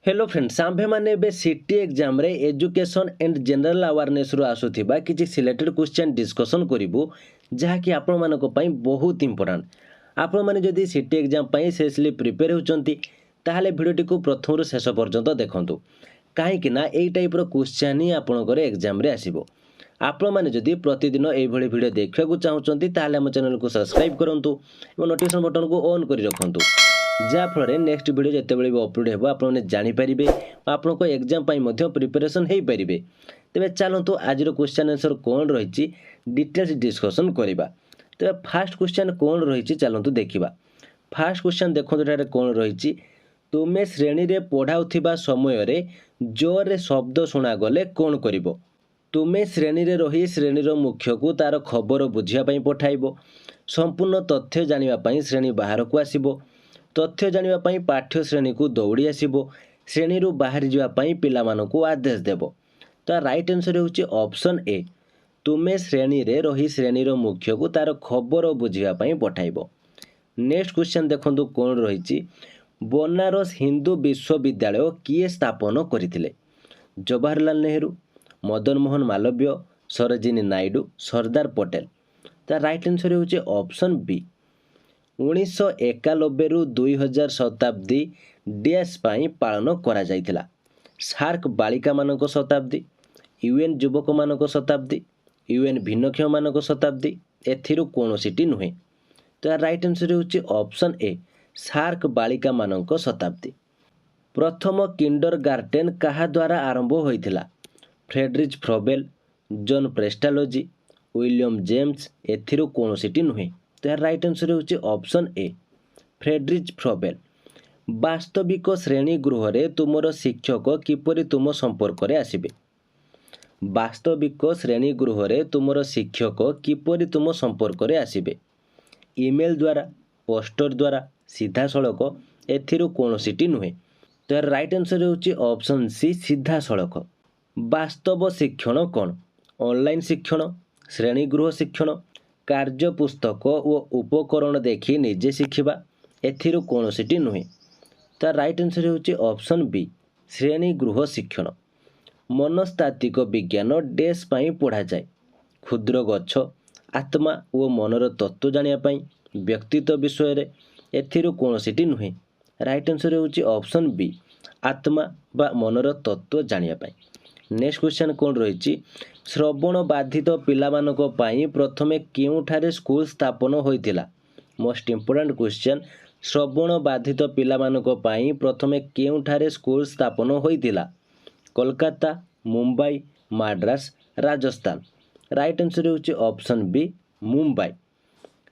Hello friends आम्भे माने बे city exam रे education and general awareness रु आसुथिबा किछि सिलेक्टेड क्वेश्चन डिस्कशन करिवु जहा कि आपण मानको पई बहुत इंपोर्टेंट। आपण माने जदि सिटी एग्जाम पई सेसली प्रिपेयर होचंती ताहाले भिडियोटी को प्रथम रु शेष पर्यंत देखंतु काहे कि ना एई टाइप रो क्वेश्चन ही आपनकर एग्जाम रे आसीबो। आपण माने जदि प्रतिदिन एई भଳି भिडियो देखिया को चाहउचंती ताहाले हम चैनल को सब्सक्राइब करंतु एवं नोटिफिकेशन बटन को ऑन करि रखंतु जाफल नेक्स्ट वीडियो जितेबाला भी अपलोड हो आपने जानीपारे आपण को एग्जाम प्रिपरेशन हो पारे। तेज चलतु आज क्वेश्चन आंसर कौन रही डिटेल्स डिस्कसन करवा। तेज फास्ट क्वेश्चन कौन रही चलतु देखा। फास्ट क्वेश्चन देखते कौन रही तुम्हें श्रेणी रे पढ़ाऊा समय जोर शब्द शुणागले कौन कर तुम्हें श्रेणी रे रही श्रेणीर मुख्य को तार खबर बुझापी पठाइब संपूर्ण तथ्य जानापी श्रेणी बाहर को आसब तथ्य जानापी पाठ्य श्रेणी को दौड़ी आसब श्रेणी बाहर जावाई पिलामानकु आदेश देव। तो राइट आंसर होची ऑप्शन ए तुम्हें श्रेणी रे रही श्रेणीर मुख्य को तार खबर बुझापी पठाइब। नेक्स्ट क्वेश्चन देखंतु कौन रही बनारस हिंदू विश्वविद्यालय किए स्थापन करथिले जवाहरलाल नेहरू मदन मोहन मालवीय सरोजिनी नायडू सरदार पटेल। तो राइट आंसर होची ऑप्शन बी 1991 रु 2000 शताब्दी डैश पाई पालन करा जाइथिला सार्क बालिका मानक शताब्दी यूएन युवक मानक शताब्दी यूएन भिन्नक्षम मानक शताब्दी एथिरु कोनोसीटी नुहे। तो राइट आंसर होची ऑप्शन ए सार्क बालिका मानक शताब्दी। प्रथम किंडरगार्टेन कहा द्वारा आरंभ होइथिला Friedrich Froebel John Pestalozzi William James एथिरु कोनोसीटी नुहे। तो यार राइट आंसर होची ऑप्शन ए फ्रेडरिच फ्रोबेल। वास्तविक श्रेणी गृह रे तुमर शिक्षक किपरि तुम संपर्क रे आसीबे वास्तविक श्रेणी गृह रे तुमर शिक्षक किपरि तुम संपर्क रे आसीबे ईमेल द्वारा पोस्टर द्वारा सीधा सड़क एथिरु कोनोसीटी नुहे। तो यार राइट आंसर होची ऑप्शन सी सीधा सड़क। वास्तव शिक्षण कौन ऑनलाइन शिक्षण श्रेणी गृह शिक्षण कार्य पुस्तक और उपकरण देखी निजे शिखिबा एथिरु कोनोसीटी नुहे। तो राइट आंसर होची ऑप्शन बी श्रेणी गृह शिक्षण। मनस्तात्विक विज्ञान डैश पाई पढ़ा जाए क्षुद्र गछ आत्मा और मनर तत्व जानिया व्यक्तित्व विषय रे एथिरु कोनोसीटी नुहे। राइट आंसर होची ऑप्शन बी आत्मा बा मनर तत्व जानिया। नेक्स्ट क्वेश्चन कौन रही श्रवण बाधित पिलामानक पई प्रथमे केउठारे स्कूल स्थापन होइतिला मोस्ट इंपोर्टेंट क्वेश्चन श्रवण बाधित पिलामानक पई प्रथमे केउठारे स्कूल स्थापन होइतिला कोलकाता मुंबई मद्रास राजस्थान। राइट आंसर होची ऑप्शन बी मुंबई।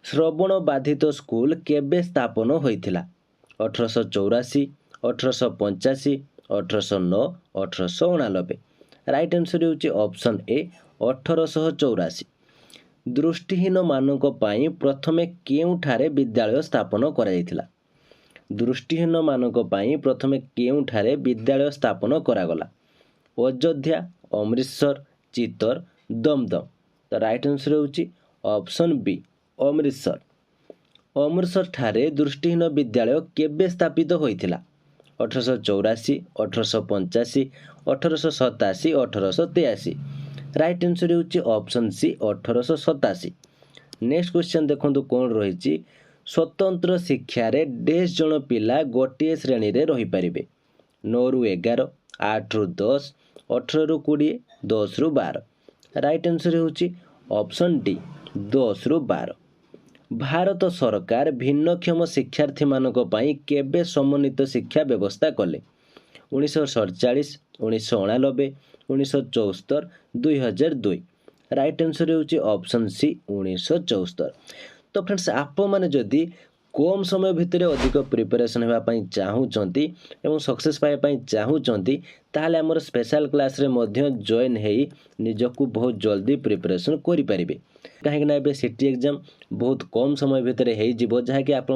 श्रवण बाधित स्कूल केबे स्थापन होइतिला 1884 1885 1809 1889। राइट आंसर होची ऑप्शन ए 1884। दृष्टिहीन मानक पई प्रथमे केउठारे विद्यालय स्थापन करा जायतिला दृष्टिहीन मानक पई प्रथमे केउठारे विद्यालय स्थापन करागला अयोध्या अमृतसर चित्तर दमदम। तो राइट आंसर होची ऑप्शन बी अमृतसर। अमृतसर ठारे दृष्टिहीन विद्यालय केबे स्थापित होइतिला 1884 1885 1887 1883। राइट आंसर होची ऑप्शन सी 1887। नेक्स्ट क्वेश्चन देखंतु कौन रही स्वतंत्र शिक्षा रे डैश जन पिला गोटे श्रेणी रे रही परिबे 9 रु 11 8 रु 10 18 रु 20 10 रु 12। राइट आंसर होची ऑप्शन डी 10 रु 12। भारत सरकार भिन्नक्षम शिक्षार्थी मानक पई केबे समन्वित शिक्षा व्यवस्था कले 1947 1989 1974 2002। राइट आंसर होची ऑप्शन सी 1974। तो फ्रेंड्स आप माने जदि कम समय भितर अधिक प्रिपरेशन होगापी चाहूँगी एवं सक्सेस पाइबापी चाहूँगी ताहले आमर स्पेशल क्लास रे मध्य जॉइन हेई निजकु बहुत जल्दी प्रिपरेशन करें कहीं सिटी एग्जाम बहुत कम समय भितर हो जहाँकि आप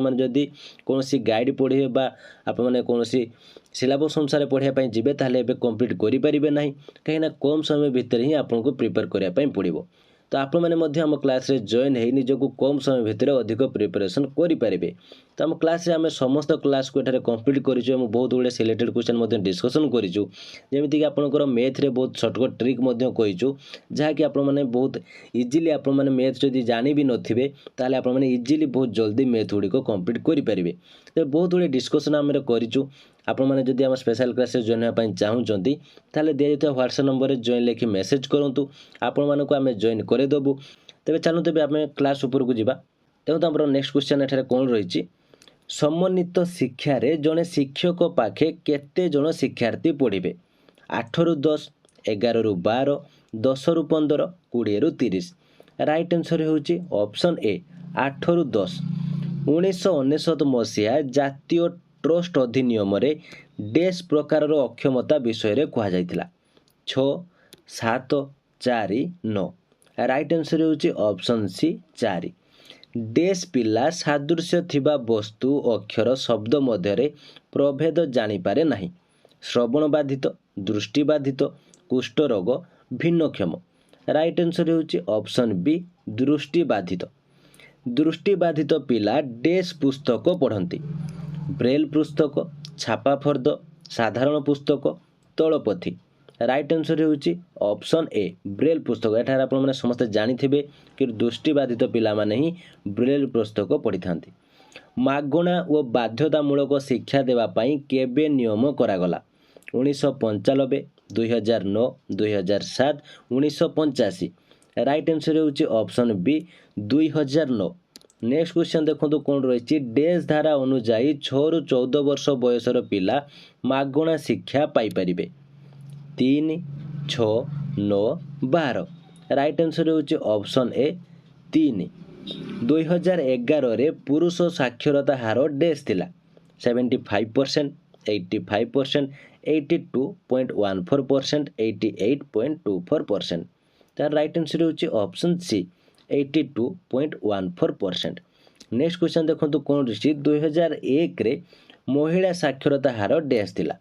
कौन गाइड पढ़े बा आप कौन सिलेबस अनुसार पढ़ाई जी ताहले कंप्लीट करें ना कहीं कम समय भितर ही आपको प्रिपेयर करने पड़ो। तो आपने आम क्लास जॉइन हो निजक कम समय भितर अधिक प्रिपरेशन करेंगे। तो आम क्लास आम समस्त क्लास को ये कंप्लीट करूँ बहुत गुड़े सिलेक्टेड क्वेश्चन डिस्कसन करूँ जमीक आपंकर मैथ रे बहुत सर्टकट ट्रिक कहीचु जहाँकि आपने बहुत इजिली आपने मैथ जदि जानी भी नथिबे ताले आपने इजिली बहुत जल्दी मैथ गुड़िक कंप्लीट करेंगे। तो बहुत गुड़े डिस्कसन आम करूँ आपने जदि आम स्पेशल क्लास जॉइन होगा चाहूँगी ताले दिया जाता व्हाट्सएप नंबर जॉइन लिखि मेसेज करूँ आपण मानक आम जॉइन करदेबू। तेरे चलू तेज आम क्लास उपरकू जावा। देखो आम नेक्स्ट क्वेश्चन एठारे कौन रही समन्वित शिक्षार जड़े शिक्षक पाखे केते जन शिक्षार्थी पढ़े 8 रु 10 11 रु 12 10 रु 15 20 रु 30। राइट आंसर होची ऑप्शन ए 8 रु 10। 1999 मसीहा जातीय ट्रस्ट अधिनियम डैश प्रकार अक्षमता विषय कहुला 6 7 4 9। राइट आंसर होची ऑप्शन सी 4। डैश पिला सादृश्य थिबा वस्तु अक्षर शब्द मध्य प्रभेद जानिपारे नाही श्रवण बाधित दृष्टि बाधित कुष्ठ रोग भिन्नक्षम। राइट आंसर होची ऑप्शन बी दृष्टि बाधित। दृष्टि बाधित पिला डैश पुस्तक पढ़ती ब्रेल पुस्तक छापा फर्द साधारण पुस्तक तलपथी। राइट आंसर होची ऑप्शन ए ब्रेल पुस्तक। एठार आपने समस्त जानिथिबे कि दृष्टिबाधित पिला माने ही ब्रेल पुस्तक पढ़ी थांती। मागणा और बाध्यतामूलक शिक्षा देवा पाई केबे नियम करागला 1995 2009 2007 1985। राइट आंसर होची ऑप्शन बी 2009। नेक्स्ट क्वेश्चन देखो कौन रही डैश धारा अनुजाई 6 रु 14 वर्ष बयसर पिला मागणा शिक्षा पाइपारिबे 3 6 9 12। राइट आंसर होची ऑप्शन ए 3। 2011 पुरुष साक्षरता हार डैश थिला 75%, 85%, 82.14%, 88.24%। तार राइट आंसर होची ऑप्शन सी 82.14%। नेक्स्ट क्वेश्चन देखो कौन रही 2001 रे महिला साक्षरता हार डैश थिला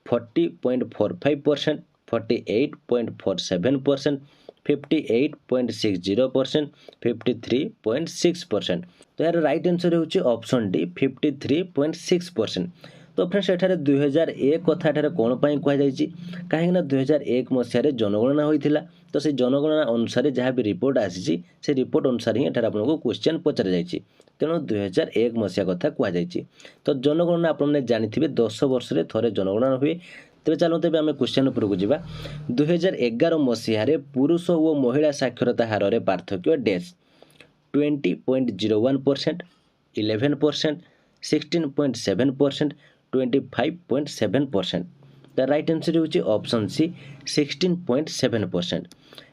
40.45%, 48.47%, 58.60%, 53.6%। तो यार राइट आंसर होची ऑप्शन डी 53.6%। तो फ्रेंड्स एठारे 2001 कथा एठारे कौन पाई कह जायछि काहे ना 2001 मसीह जनगणना होइथिला। तो से जनगणना अनुसार जहाँ भी रिपोर्ट आसी से रिपोर्ट अनुसार ही एठारे आपनको क्वेश्चन पचरा जायछि तेणु 2001 मसीहा कथा कह जायछि। तो जनगणना आपने जानिथिबे 10 वर्ष रे थरे जनगणना हुए। तेज चलो तेज आम क्वेश्चन उपरकू जावा। 2011 मसीह पुरुष और महिला साक्षरता हार पार्थक्य डैश 20.01%, 11%, 16.7%, 25.7%। द राइट आंसर होची ऑप्शन सी 16.7%।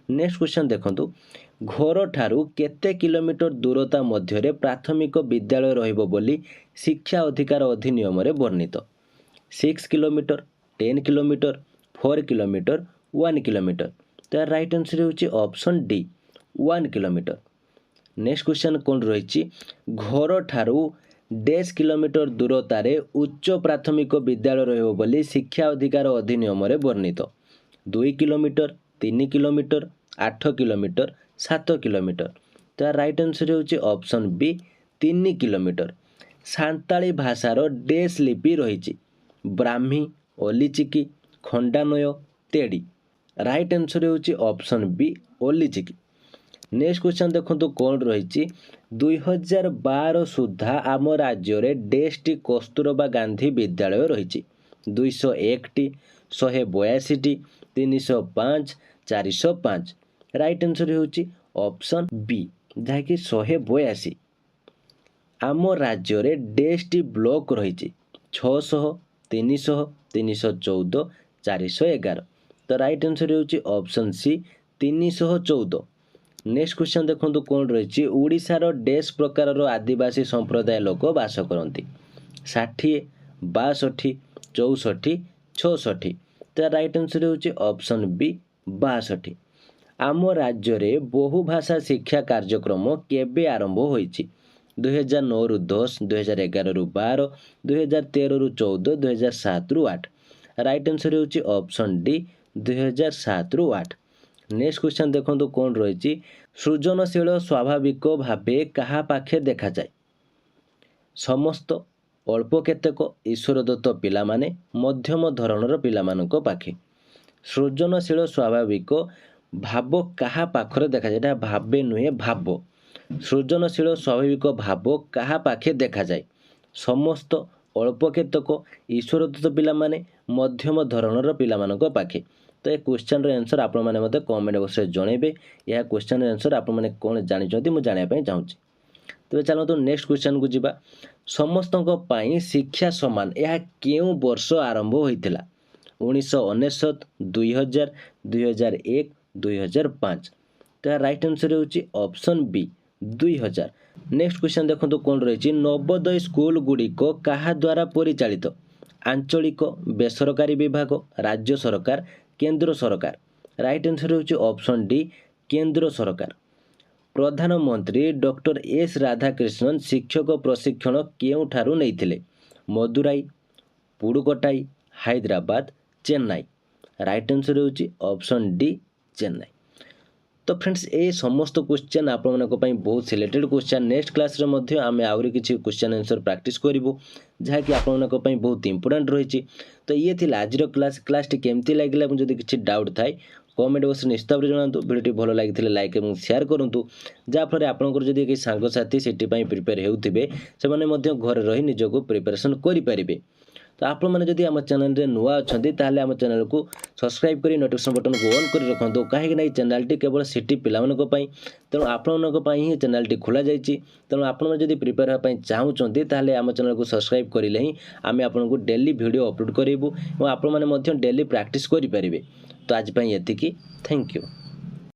नेक्स्ट क्वेश्चन देखंतु घर ठारू केते किलोमीटर दूरता मध्य प्राथमिक विद्यालय रहिबो बोली शिक्षा अधिकार अधिनियम रे वर्णित 6 किलोमीटर, 10 किलोमीटर, 4 किलोमीटर, 1 किलोमीटर। तो राइट आंसर होची option D 1 kilometre. Next question कौन रही घर ठारू डैश किलोमीटर दूरतार उच्च प्राथमिक विद्यालय रहिबो बोली शिक्षा अधिकार अधिनियम रे वर्णित 2 किलोमीटर, 3 किलोमीटर, 8 किलोमीटर, 7 किलोमीटर। तो राइट आंसर होची ऑप्शन बी 3 किलोमीटर। सांताली भाषार डैश लिपि रही ब्राह्मी, ओलीचिकी, खंडानय, तेड़ी। राइट आंसर होची option B Ol Chiki. Next question देखो कौन रही 2012 सुधा आम राज्य में डैश टी कस्तूरबा गांधी विद्यालय रही 201 टी, 182 टी, 305, 405। राइट आंसर होची ऑप्शन बी जहाँकि 182। आम राज्य में डैश टी ब्लॉक रही 600, 300, 314, 411। तो राइट आंसर होची ऑप्शन सी 314। नेक्स्ट क्वेश्चन देखो कौन रही ओडिशार डैश प्रकार आदिवासी संप्रदाय लोक बास करती 60, 62, 64, 66। तो राइट आंसर होची ऑप्शन बी 62। आम राज्य में बहुभाषा शिक्षा कार्यक्रम केबे आरंभ होईची 2009 रु 10, 2011 रु 12, 2013 रु 14, 2007 रु 8। राइट आंसर होची ऑप्शन डी 2007 रु 8। नेक्स्ट क्वेश्चन देखो कौन रही सृजनशील स्वाभाविक भावे कहा पाखे देखा जाए समस्त अल्प केतेक ईश्वर दत्त पिलामाने मध्यम धरणर पिलामानक पाखे सृजनशील स्वाभाविक भाव कहा पाखरे देखा जाए भावे नुहे भाव सृजनशील स्वाभाविक भाव कहा पाखे देखा जाए समस्त अल्प केतक ईश्वर दत्त पिलामाने मध्यम धरणर पिलामानक पाखे तो ये क्वेश्चन आंसर आपण मैंने मते कमेंट बॉक्स में जनइबे यह क्वेश्चन आंसर आपण मैंने कौन जानिछंती मु जानिया पई चाहूची तेज चलतु नेक्स्ट क्वेश्चन को जीवा समस्तों पाई शिक्षा समान यह केउ वर्ष आरंभ होइतिला 1999 2000 2001 2005 तो राइट आंसर होची ऑप्शन बी 2000 नेक्स्ट क्वेश्चन देखो कौन रही नवोदय स्कूल गुड़िक क्या द्वारा परिचालित आंचलिक बेसरकारी विभाग राज्य सरकार केंद्र सरकार राइट आंसर होची ऑप्शन डी केंद्र सरकार प्रधानमंत्री डॉक्टर एस राधाकृष्णन शिक्षक प्रशिक्षण केउठारु नैथिले मदुराई पुडुकोट्टाई हैदराबाद चेन्नई राइट आंसर होची ऑप्शन डी चेन्नई तो फ्रेंड्स ये समस्त क्वेश्चन आप बहुत सिलेक्टेड क्वेश्चन नेक्स्ट क्लास रे आमे आउरी किछि क्वेश्चन आंसर प्रैक्टिस करिवो जहाँकि आप बहुत इंपोर्टेंट रही तो ये थी आज क्लास टी केमती लगिला जदि किछि डाउट थाए कमेंट बॉक्स निश्चित भाव जनातु भिडियो भल लगी लाइक और शेयर करूँ जहाँफल आपंकर जदि कई सांगसाथी से प्रिपेयर होते से घर रही निजक प्रिपेरेसन करेंगे तो आप मैंने आम चैनल रे नुआ अच्छा ताल आम चैनल को सब्सक्राइब कर नोटिफिकेशन बटन को ऑन कर रखु कहीं चैनल टी केवल सिटी पाई तेणु आपण ही चैनल टी खोल जाइए तेणु आपड़ी प्रिपेयर होगापी चाहूँगी ताल आम चैनल को सब्सक्राइब करें ही आम आपको डेली वीडियो अपलोड करूँ और आप डेली प्रैक्टिस करेंगे तो आज ये थैंक यू।